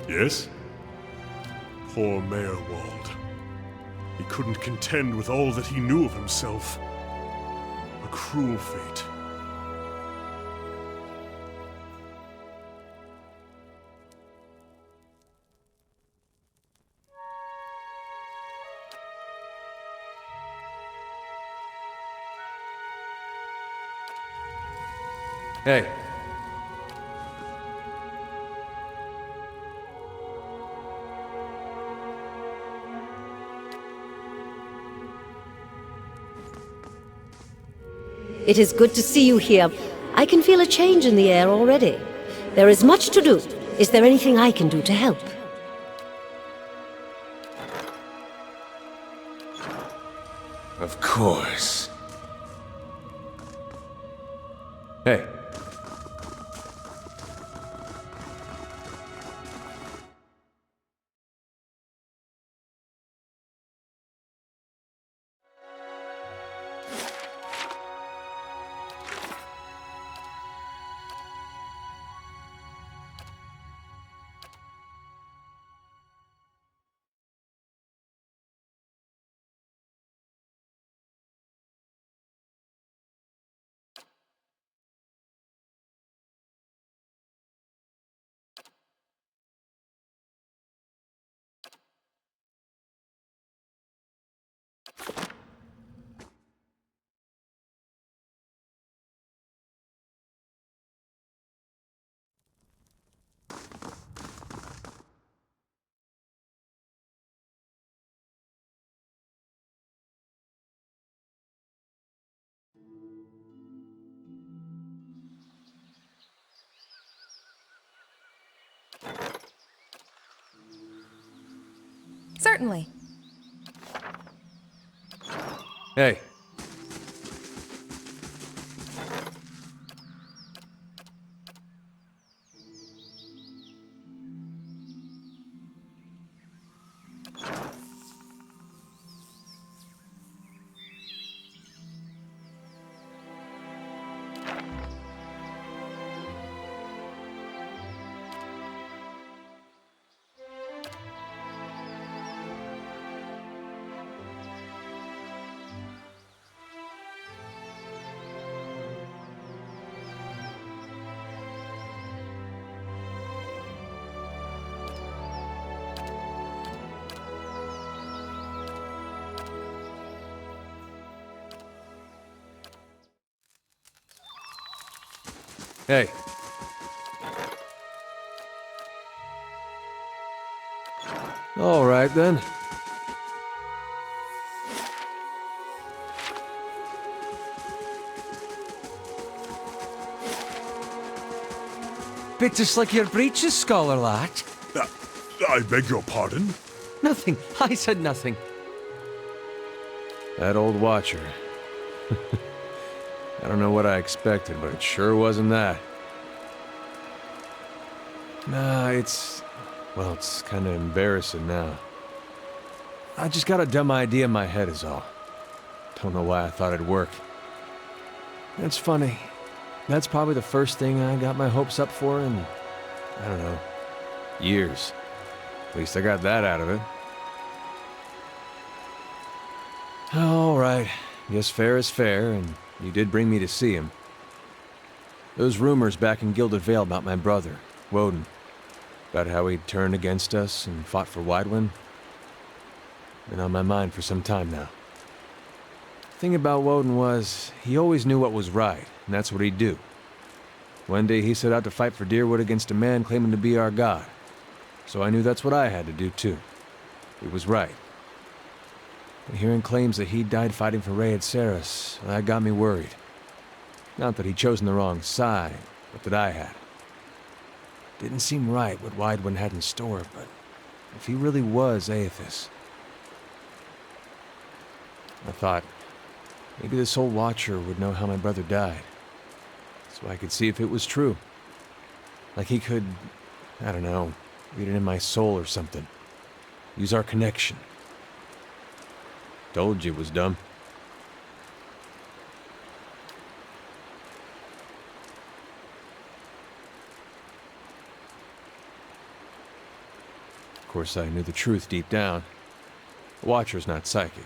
Yes? Poor Mayor Wald. He couldn't contend with all that he knew of himself. A cruel fate. Hey. It is good to see you here. I can feel a change in the air already. There is much to do. Is there anything I can do to help? Of course. Hey. Certainly. Hey. Hey. All right, then. Bit to slick your breeches, scholar lad. I beg your pardon? Nothing. I said nothing. That old watcher. I don't know what I expected, but it sure wasn't that. Nah, well, it's kinda embarrassing now. I just got a dumb idea in my head is all. Don't know why I thought it'd work. That's funny. That's probably the first thing I got my hopes up for in, I don't know, years. At least I got that out of it. All right. Guess fair is fair, and you did bring me to see him. Those rumors back in Gilded Vale about my brother, Woden, about how he'd turned against us and fought for Waidwen, been on my mind for some time now. The thing about Woden was, he always knew what was right, and that's what he'd do. One day he set out to fight for Dyrwood against a man claiming to be our god. So I knew that's what I had to do too. He was right. But hearing claims that he died fighting for Rhea Seras, that got me worried. Not that he'd chosen the wrong side, but that I had. Didn't seem right what Waidwen had in store, but if he really was Aethys... I thought, maybe this old Watcher would know how my brother died. So I could see if it was true. Like he could, I don't know, read it in my soul or something. Use our connection. Told you it was dumb. course, I knew the truth deep down. The Watcher's not psychic.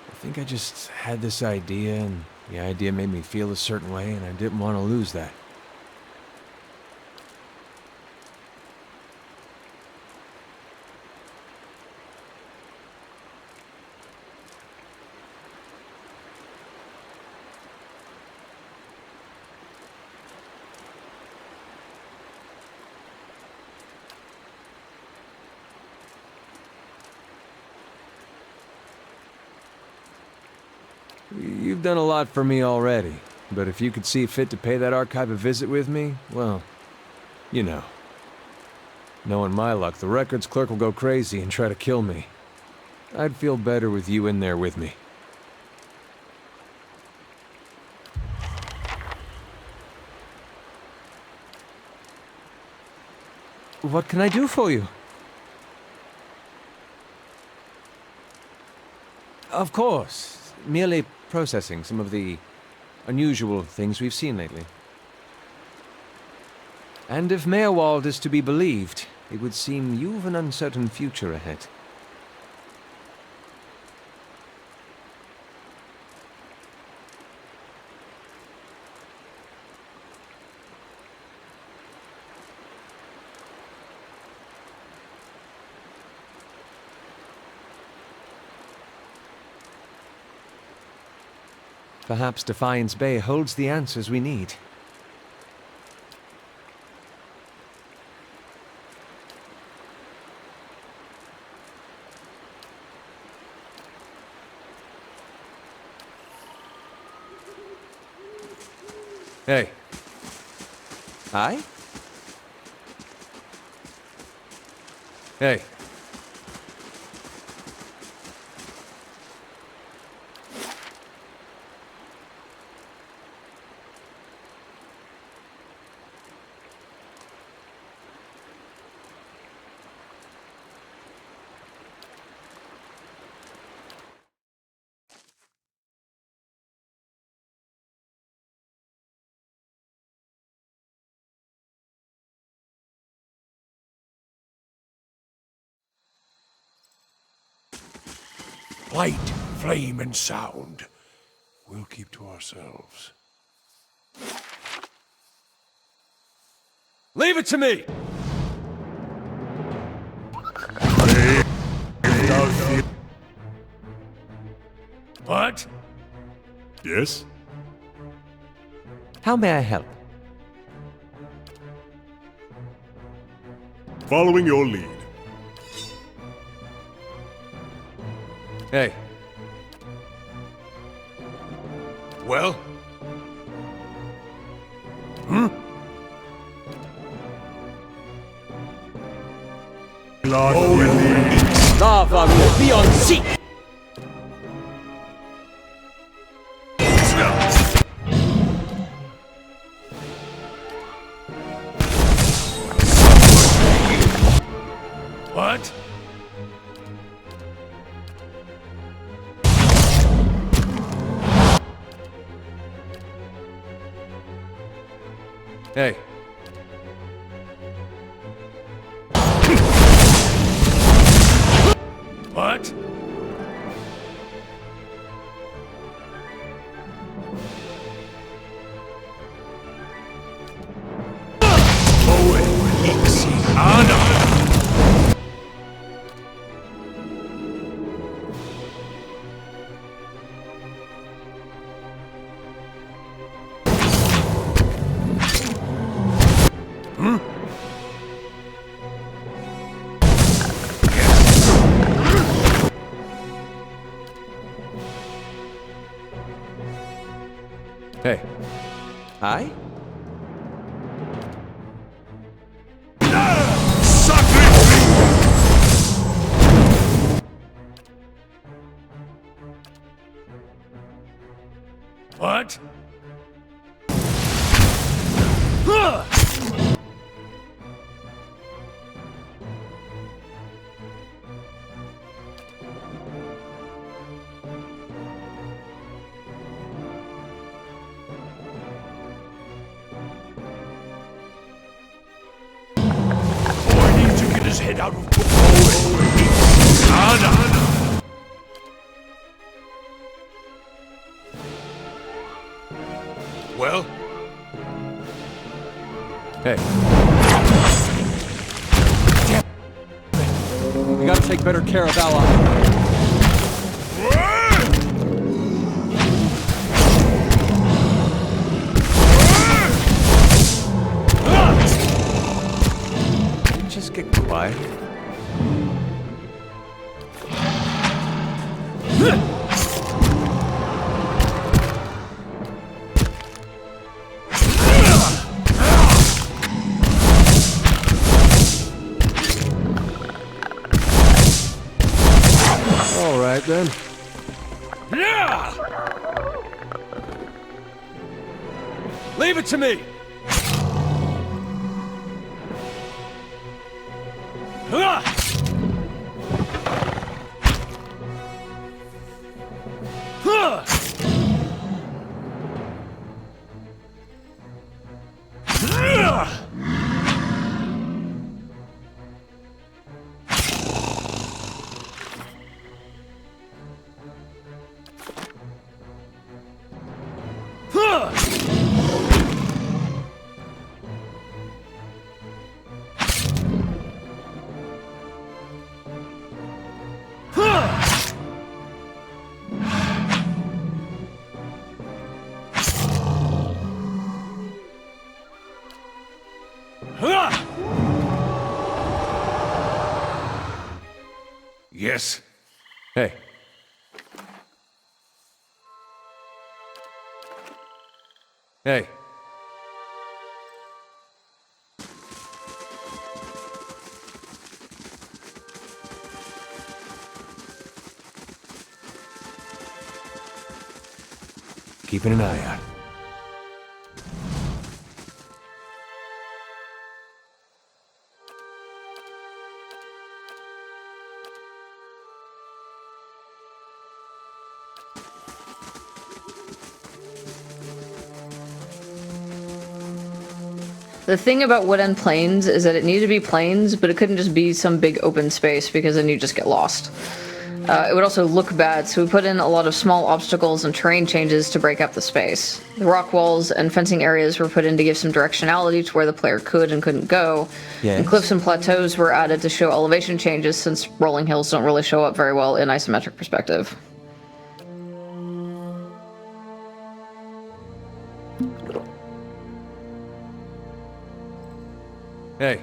I think I just had this idea, and the idea made me feel a certain way, and I didn't want to lose that. You've done a lot for me already, but if you could see fit to pay that archive a visit with me, well, you know. Knowing my luck, the records clerk will go crazy and try to kill me. I'd feel better with you in there with me. What can I do for you? Of course. Merely processing some of the unusual things we've seen lately. And if Meyerwald is to be believed, it would seem you've an uncertain future ahead. Perhaps Defiance Bay holds the answers we need. Hey. Hi? Hey. Light, flame, and sound. We'll keep to ourselves. Leave it to me! What? Yes? How may I help? Following your lead. Hey. Well? Lava will be on sea! What? Hey. What? Hey. Hi? What? head out of Anna. Well? Hey. We gotta take better care of Ally. Just get quiet. All right then. Leave it to me. Yes. Hey. Hey. Keeping an eye out. The thing about Wood End Plains is that it needed to be plains, but it couldn't just be some big open space because then you just get lost. It would also look bad, so we put in a lot of small obstacles and terrain changes to break up the space. The rock walls and fencing areas were put in to give some directionality to where the player could and couldn't go. Yes. And cliffs and plateaus were added to show elevation changes since rolling hills don't really show up very well in isometric perspective. Hey.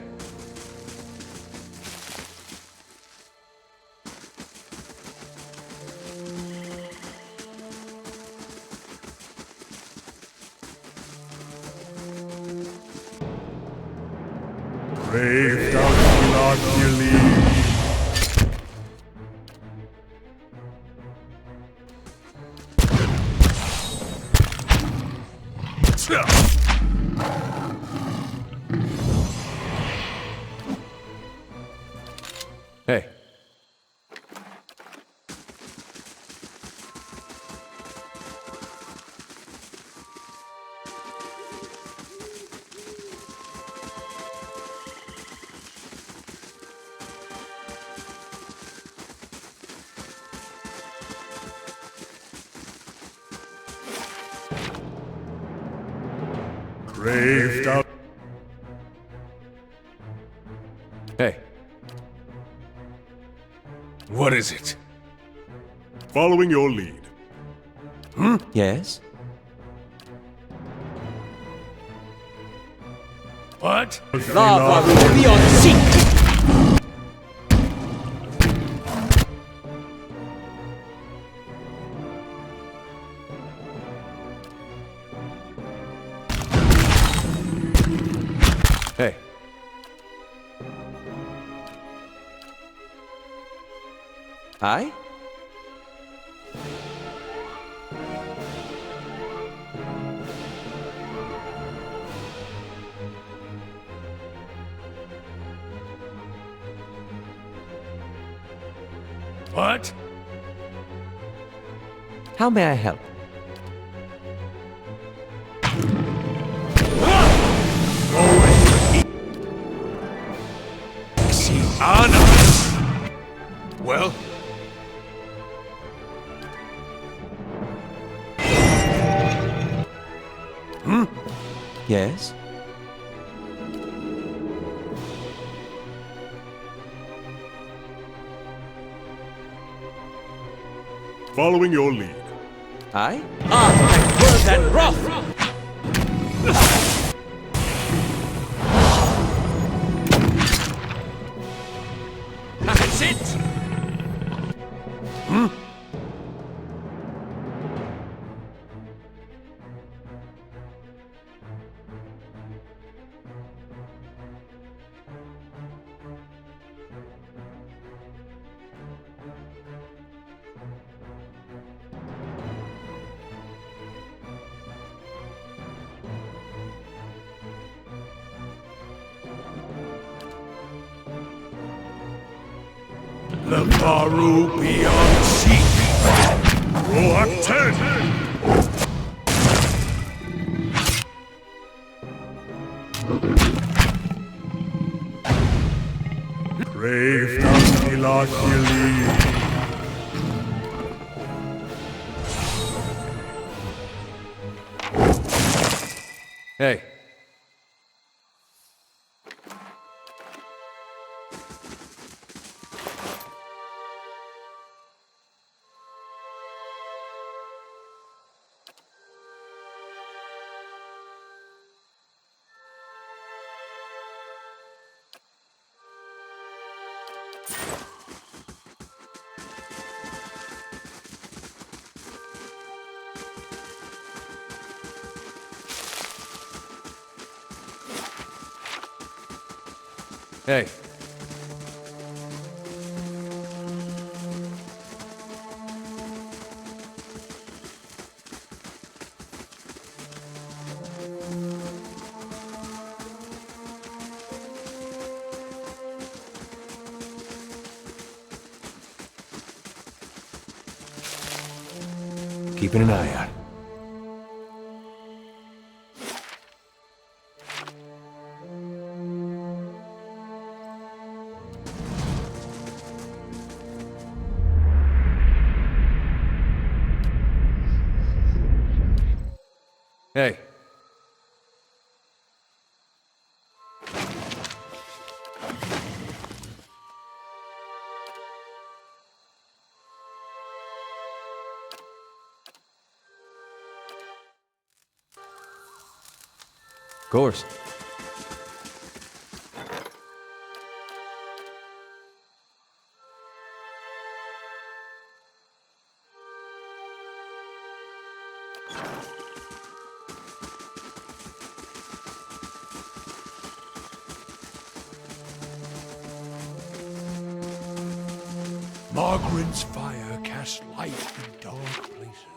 Brave Dark Hey. Brave Dark. Hey. What is it? Following your lead. Yes? What? Lava will be on seek! Hey. Hi? What? How may I help? See, Yes? Following your lead. I? Worth and rough! That's it! The Faru beyond seek! Roll Act 10! Brave Ilachili. Hey. Hey. Keeping an eye out. Hey. Of course. Margaret's fire casts light in dark places.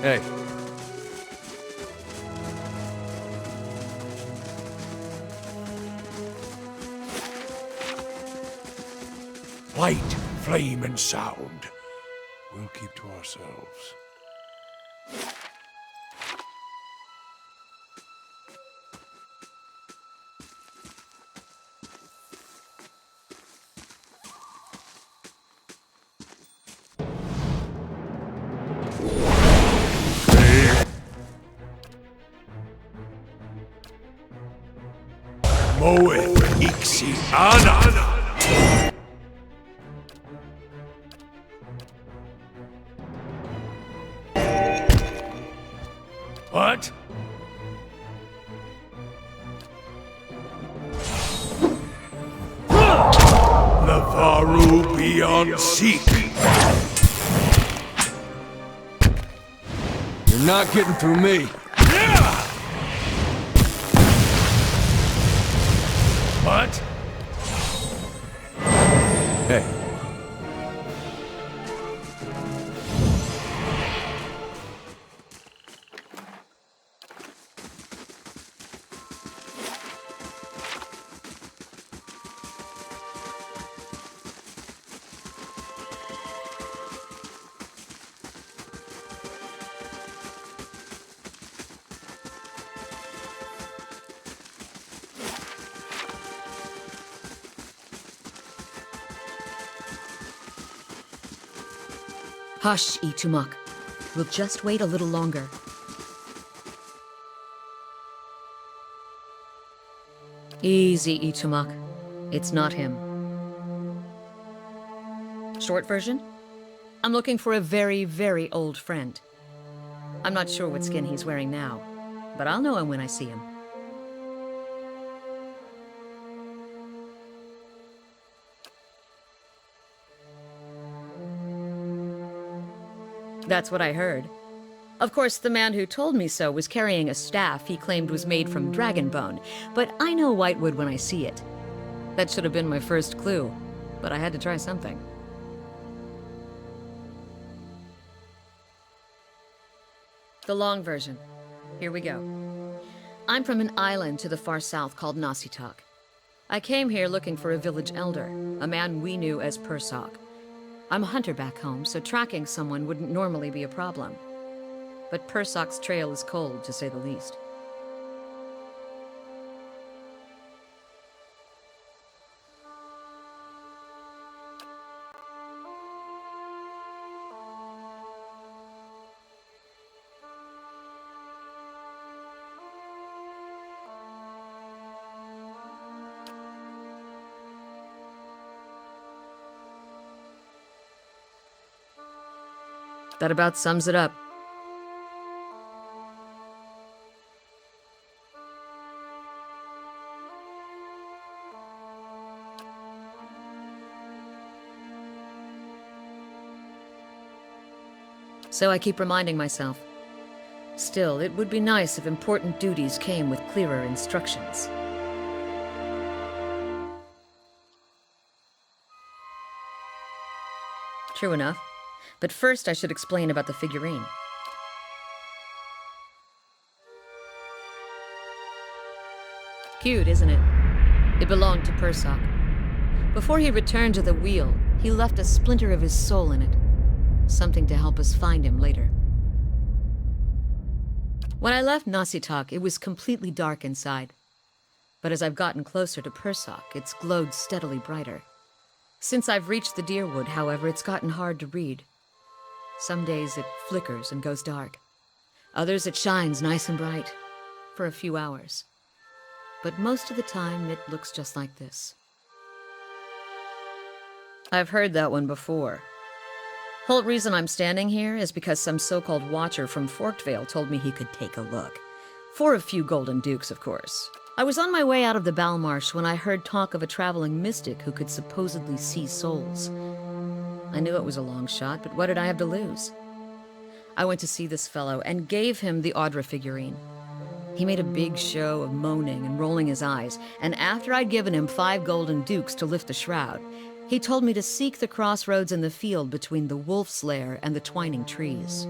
Hey, Light, flame, and sound. We'll keep to ourselves. Moeth Ixi Ana. What? Navaru beyond seek. you're not getting through me. What? Hey, Hush, Itumak. We'll just wait a little longer. Easy, Itumak. It's not him. Short version? I'm looking for a very, very old friend. I'm not sure what skin he's wearing now, but I'll know him when I see him. That's what I heard. Of course, the man who told me so was carrying a staff he claimed was made from dragon bone, but I know Whitewood when I see it. That should have been my first clue, but I had to try something. The long version. Here we go. I'm from an island to the far south called Nasitak. I came here looking for a village elder, a man we knew as Persock. I'm a hunter back home, so tracking someone wouldn't normally be a problem. But Persock's trail is cold, to say the least. That about sums it up. So I keep reminding myself. Still, it would be nice if important duties came with clearer instructions. True enough. But first I should explain about the figurine. Cute, isn't it? It belonged to Persock. Before he returned to the wheel, he left a splinter of his soul in it. Something to help us find him later. When I left Nasitak, it was completely dark inside. But as I've gotten closer to Persock, it's glowed steadily brighter. Since I've reached the Deerwood, however, it's gotten hard to read. Some days it flickers and goes dark. Others it shines nice and bright, for a few hours. But most of the time it looks just like this. I've heard that one before. Whole reason I'm standing here is because some so-called watcher from Forkvale told me he could take a look. For a few golden dukes, of course. I was on my way out of the Balmarsh when I heard talk of a traveling mystic who could supposedly see souls. I knew it was a long shot, but what did I have to lose? I went to see this fellow and gave him the Audra figurine. He made a big show of moaning and rolling his eyes, and after I'd given him 5 golden dukes to lift the shroud, he told me to seek the crossroads in the field between the wolf's lair and the twining trees.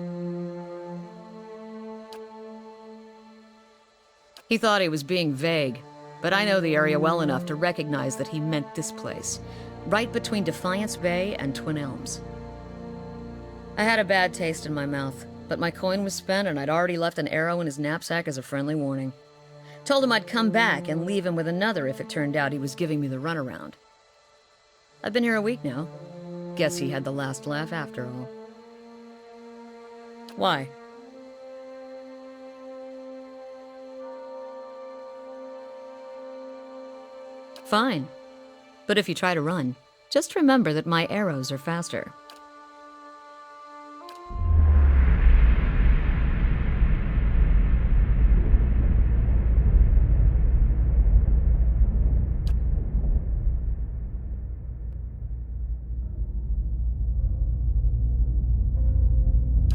He thought he was being vague, but I know the area well enough to recognize that he meant this place, right between Defiance Bay and Twin Elms. I had a bad taste in my mouth, but my coin was spent and I'd already left an arrow in his knapsack as a friendly warning. Told him I'd come back and leave him with another if it turned out he was giving me the runaround. I've been here a week now. Guess he had the last laugh after all. Why? Fine. But if you try to run, just remember that my arrows are faster.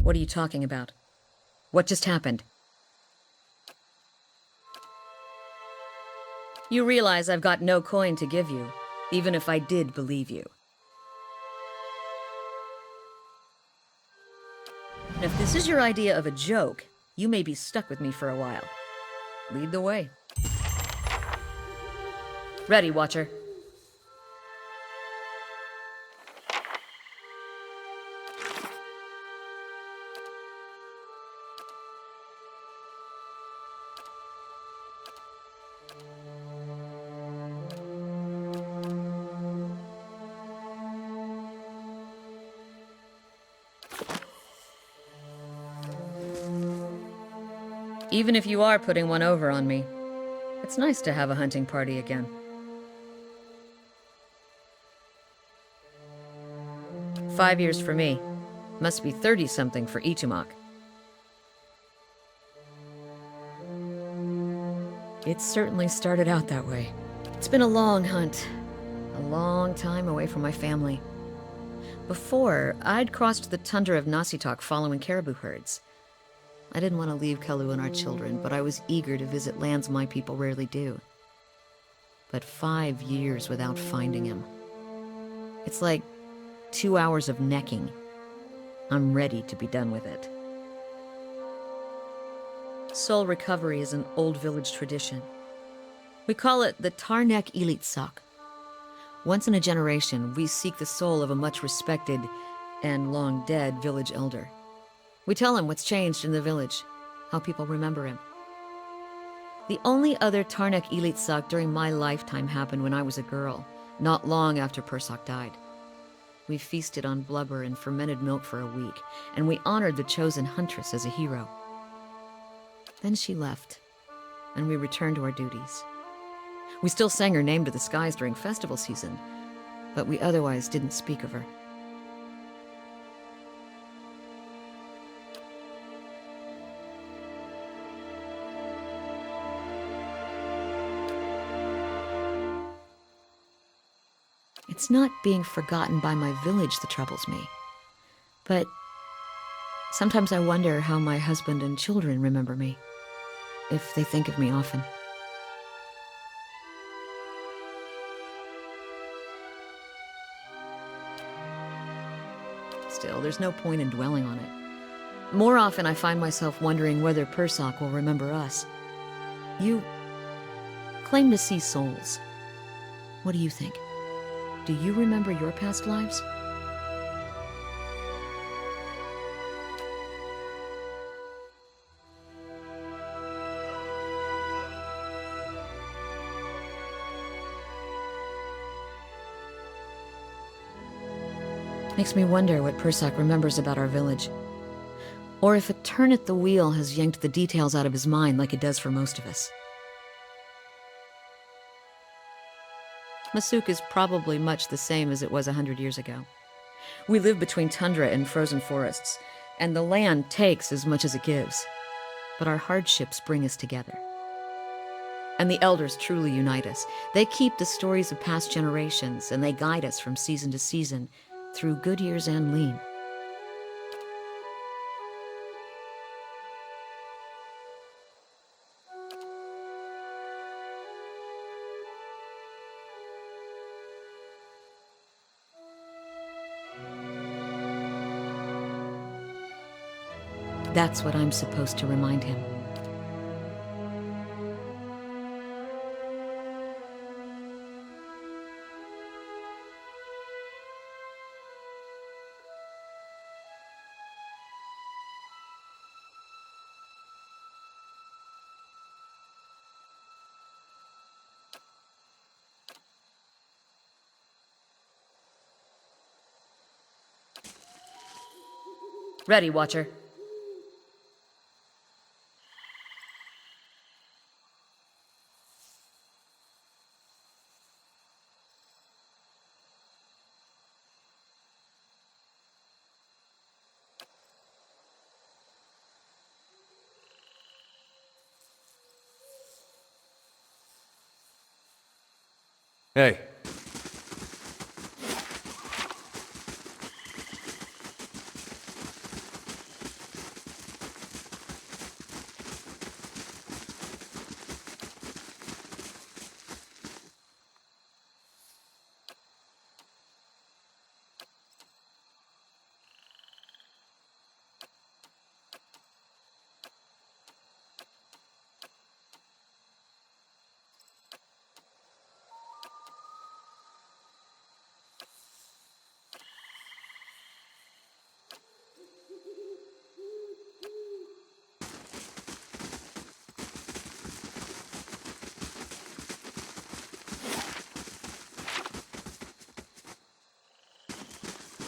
What are you talking about? What just happened? You realize I've got no coin to give you, even if I did believe you. And if this is your idea of a joke, you may be stuck with me for a while. Lead the way. Ready, Watcher. Even if you are putting one over on me, it's nice to have a hunting party again. 5 years for me. Must be 30-something for Ichimok. It certainly started out that way. It's been a long hunt. A long time away from my family. Before, I'd crossed the tundra of Nasitok following caribou herds. I didn't want to leave Kalu and our children, but I was eager to visit lands my people rarely do. But 5 years without finding him. It's like 2 hours of necking. I'm ready to be done with it. Soul recovery is an old village tradition. We call it the Tarnek Ilitsak. Once in a generation, we seek the soul of a much respected and long dead village elder. We tell him what's changed in the village, how people remember him. The only other Tarnek Ilitsak during my lifetime happened when I was a girl, not long after Persak died. We feasted on blubber and fermented milk for a week, and we honored the chosen huntress as a hero. Then she left, and we returned to our duties. We still sang her name to the skies during festival season, but we otherwise didn't speak of her. It's not being forgotten by my village that troubles me, but sometimes I wonder how my husband and children remember me, if they think of me often. Still, there's no point in dwelling on it. More often I find myself wondering whether Persak will remember us. You claim to see souls. What do you think? Do you remember your past lives? Makes me wonder what Persak remembers about our village. Or if a turn at the wheel has yanked the details out of his mind like it does for most of us. Masuk is probably much the same as it was 100 years ago. We live between tundra and frozen forests, and the land takes as much as it gives. But our hardships bring us together. And the elders truly unite us. They keep the stories of past generations, and they guide us from season to season, through good years and lean. That's what I'm supposed to remind him. Ready, Watcher. Hey.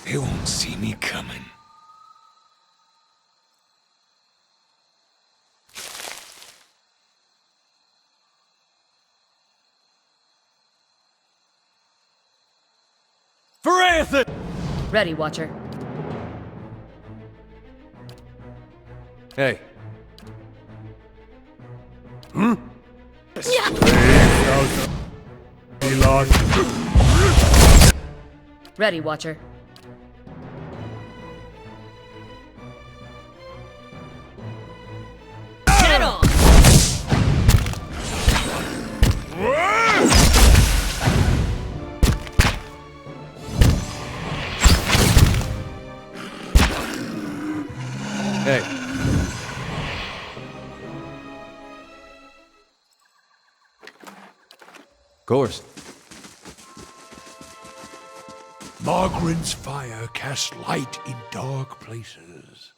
They won't see me coming. Phaerathan! Ready, Watcher. Hey. Ready, Watcher. Get on! Hey. Of course. Margaren's fire casts light in dark places.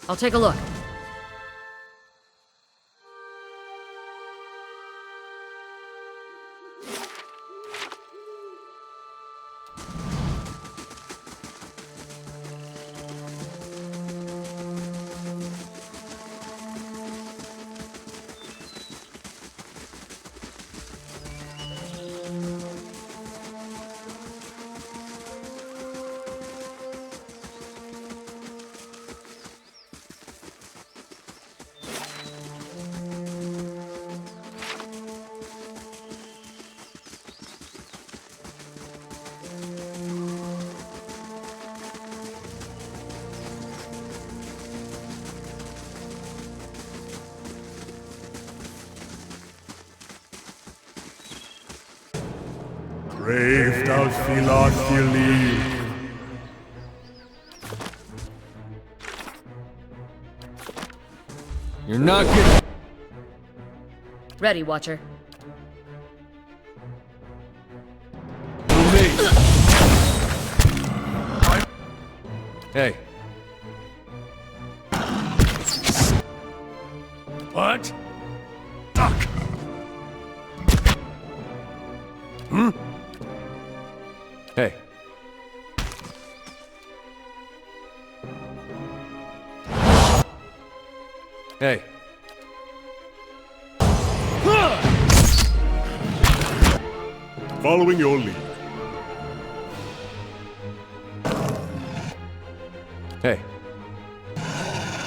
I'll take a look. Brave Dalfilathili. You're not getting... Ready, Watcher. me. Hey. What? Duck! Hey. Hey. Following your lead. Hey.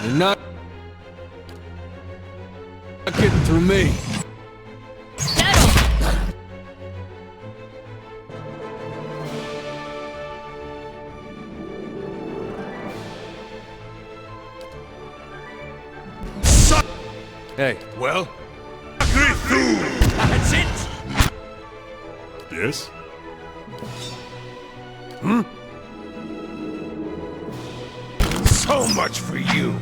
You're not getting through me. Hey. Well? That's it! Yes? So much for you!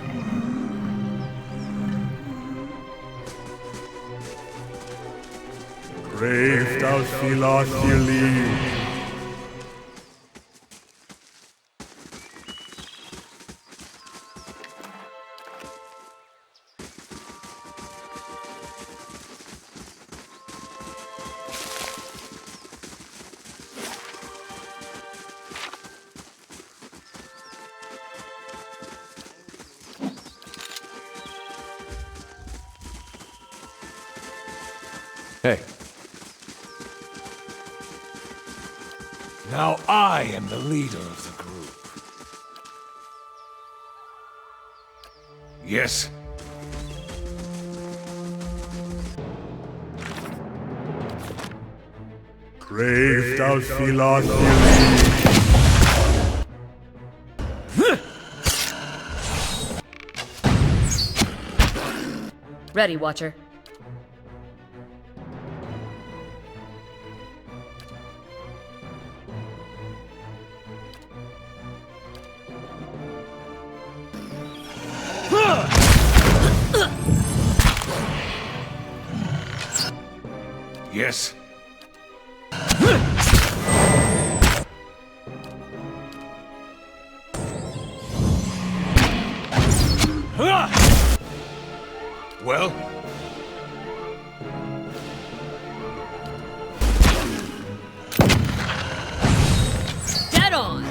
Brave Dalfilathili. Hey, Now I am the leader of the group. Yes? Brave Dalfilath. Ready, Watcher. Yes? Well? Dead on!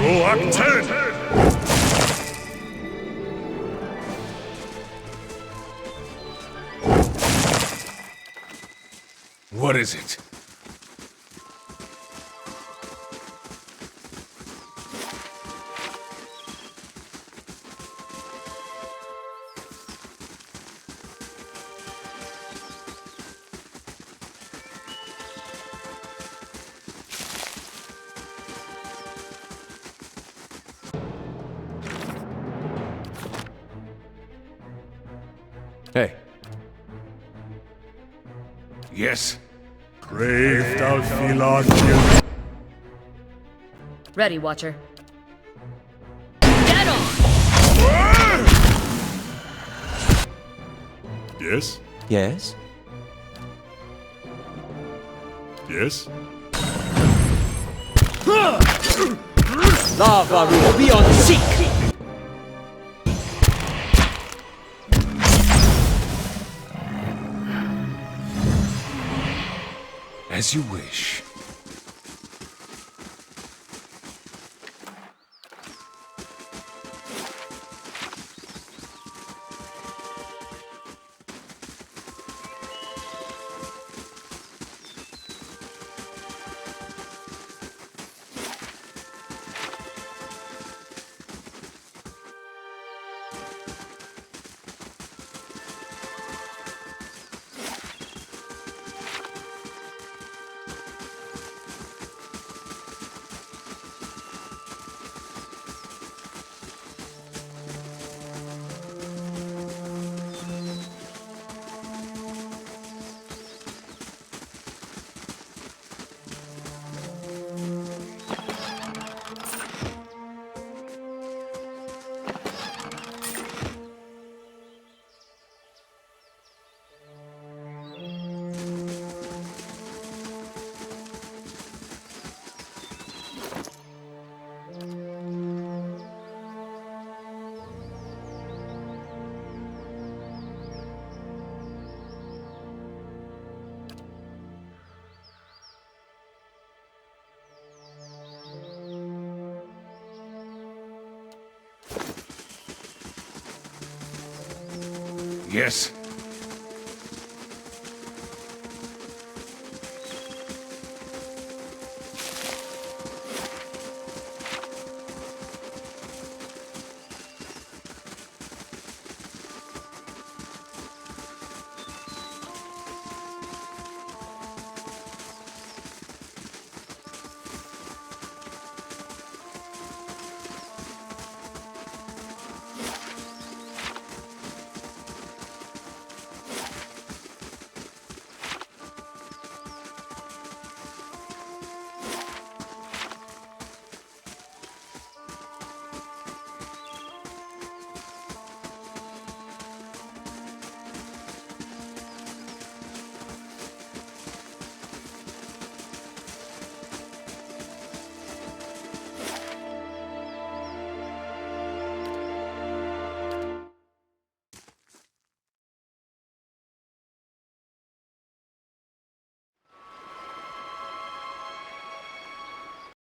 Roll up 10! What is it? hey, Yes? Brave Dalfilath. Ready, Watcher. Dead on! Yes? yes? Yes? Lava will be on seek! As you wish. Yes?